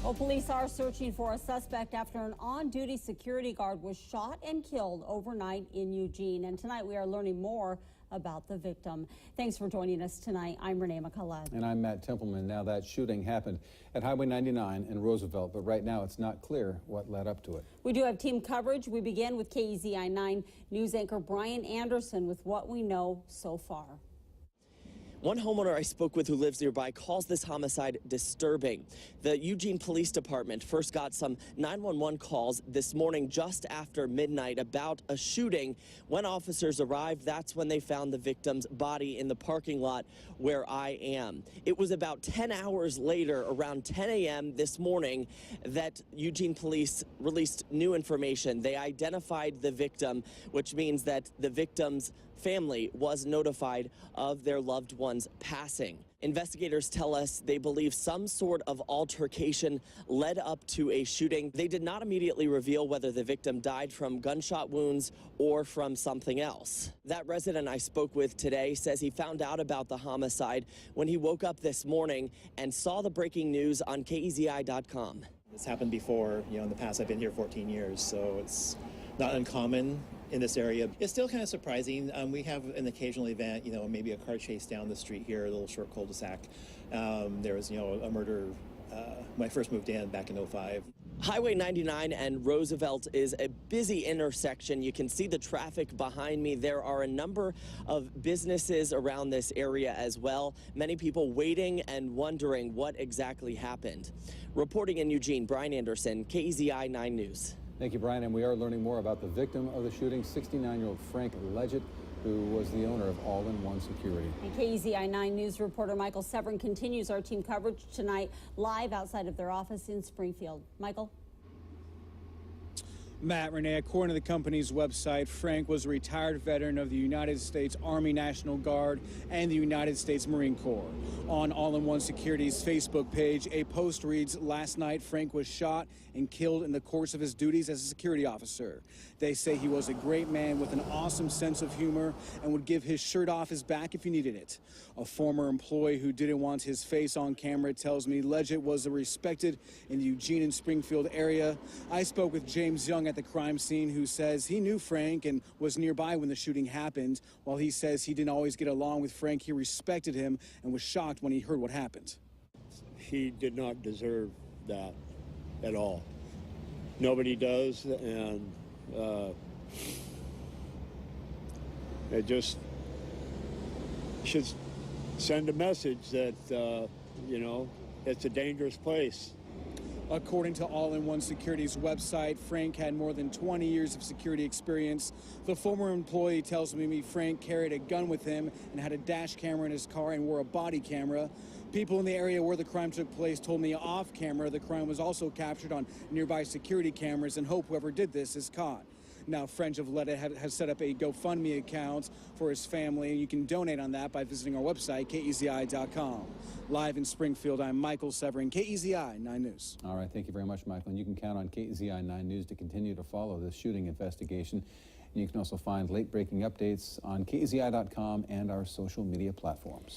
Well, police are searching for a suspect after an on-duty security guard was shot and killed overnight in Eugene. And tonight we are learning more about the victim. Thanks for joining us tonight. I'm Renee McCullough. And I'm Matt Templeman. Now, that shooting happened at Highway 99 in Roosevelt, but right now it's not clear what led up to it. We do have team coverage. We begin with KEZI 9 news anchor BRYAN Anderson with what we know so far. One homeowner I spoke with who lives nearby calls this homicide disturbing. The Eugene Police Department first got some 911 calls this morning just after midnight about a shooting. When officers arrived, that's when they found the victim's body in the parking lot where I am. It was about 10 hours later, around 10 a.m. this morning, that Eugene Police released new information. They identified the victim, which means that the victim's family was notified of their loved one's passing. Investigators tell us they believe some sort of altercation led up to a shooting. They did not immediately reveal whether the victim died from gunshot wounds or from something else. That resident I spoke with today says he found out about the homicide when he woke up this morning and saw the breaking news on KEZI.com. This happened before, in the past. I've been here 14 years, so it's not uncommon in this area. It's still kind of surprising. We have an occasional event, maybe a car chase down the street here, a little short cul-de-sac. There was, a murder when I first moved in back in '05. Highway 99 and Roosevelt is a busy intersection. You can see the traffic behind me. There are a number of businesses around this area as well. Many people waiting and wondering what exactly happened. Reporting in Eugene, BRYAN Anderson, KEZI 9 News. Thank you, Brian. And we are learning more about the victim of the shooting, 69-year-old Frank Ledgett, who was the owner of All-in-One Security. And KEZI 9 News reporter Michael Severin continues our team coverage tonight live outside of their office in Springfield. Michael? Matt, Renee, according to the company's website, Frank was a retired veteran of the United States Army National Guard and the United States Marine Corps. On All-in-One Security's Facebook page, a post reads, "Last night, Frank was shot and killed in the course of his duties as a security officer. They say he was a great man with an awesome sense of humor and would give his shirt off his back if he needed it." A former employee who didn't want his face on camera tells me Ledgett was respected in the Eugene and Springfield area. I spoke with James Young at the crime scene, who says he knew Frank and was nearby when the shooting happened. While he says he didn't always get along with Frank, he respected him and was shocked when he heard what happened. He did not deserve that at all. Nobody does, and it just should send a message that, it's a dangerous place. According to All-in-One Security's website, Frank had more than 20 years of security experience. The former employee tells me Frank carried a gun with him and had a dash camera in his car and wore a body camera. People in the area where the crime took place told me off camera the crime was also captured on nearby security cameras and hope whoever did this is caught. Now, Friends of Ledgett has set up a GoFundMe account for his family, and you can donate on that by visiting our website, KEZI.com. Live in Springfield, I'm Michael Severin, KEZI 9 News. All right, thank you very much, Michael. And you can count on KEZI 9 News to continue to follow this shooting investigation. And you can also find late-breaking updates on KEZI.com and our social media platforms.